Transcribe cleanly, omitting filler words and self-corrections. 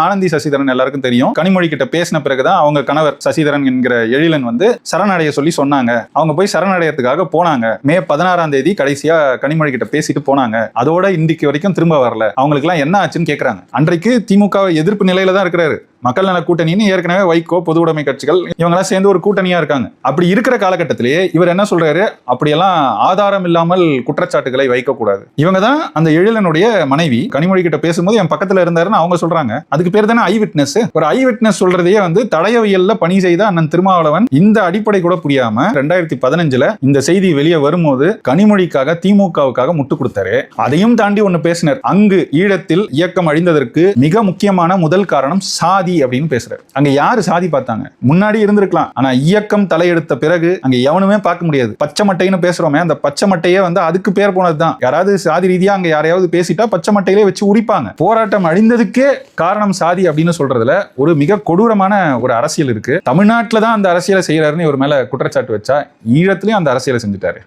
ஆனந்தி சசிதரன் எல்லாருக்கும் தெரியும். கனிமொழி கிட்ட பேசின பிறகுதான் அவங்க கணவர் சசிதரன் என்கிற எழிலன் வந்து சரணடைய சொல்லி சொன்னாங்க. அவங்க போய் சரணடையத்துக்காக போனாங்க. மே 16ஆம் தேதி கடைசியா கனிமொழி கிட்ட பேசிட்டு போனாங்க. அதோட இன்றைக்கு வரைக்கும் திரும்ப வரல. அவங்களுக்கு எல்லாம் என்ன ஆச்சுன்னு கேக்குறாங்க. அன்றைக்கு திமுக எதிர்ப்பு நிலையில தான் இருக்கிறாரு. மக்கள் நல கூட்டணின்னு ஏற்கனவே வைகோ, பொது உடைமை கட்சிகள் இவங்கெல்லாம் சேர்ந்து ஒரு கூட்டணியா இருக்காங்க. அப்படி இருக்கிற காலகட்டத்திலேயே இவர் என்ன சொல்றாரு, அப்படியெல்லாம் ஆதாரம் இல்லாமல் குற்றச்சாட்டுகளை வைக்கக்கூடாது. இவங்க தான் அந்த எழிலனுடைய மனைவி. கனிமொழி கிட்ட பேசும்போது என் பக்கத்துல இருந்தாருன்னு அவங்க சொல்றாங்க. அதுக்கு பேர் தானே ஐ விட்னஸ். ஒரு ஐ விட்னஸ் சொல்றதையே வந்து தடயவியல்ல பணி செய்த அண்ணன் திருமாவளவன் இந்த அடிப்படை கூட புரியாம 2015 இந்த செய்தி வெளியே வரும்போது கனிமொழிக்காக திமுகவுக்காக முட்டு கொடுத்தாரு. அதையும் தாண்டி ஒண்ணு பேசினார். அங்கு ஈழத்தில் இயக்கம் அழிந்ததற்கு மிக முக்கியமான முதல் காரணம் சாதி அப்படின்னு பேசுறாரு. அங்க யாரு சாதி பார்த்தாங்க? முன்னாடி இருந்திருக்கலாம். ஆனா இயக்கம் தலையெடுத்த பிறகு அங்க எவனுமே பார்க்க முடியாது. பச்சை மட்டைன்னு பேசுறோமே, அந்த பச்சை மட்டையே வந்து அதுக்கு பேர் போனதுதான். யாராவது சாதி ரீதியா அங்க யாரையாவது பேசிட்டா பச்சை மட்டையிலே வச்சு உரிப்பாங்க. போராட்டம் அழிந்ததுக்கே காரணம் சாதி அப்படின்னு சொல்றதுல ஒரு மிக கொடூரமான ஒரு அரசியல் இருக்கு. தமிழ்நாட்டில தான் அந்த அரசியலை செய்யறாருன்னு ஒரு மேல குற்றச்சாட்டு வச்சா ஈழத்திலயும் அந்த அரசியலை செஞ்சுட்டாரு.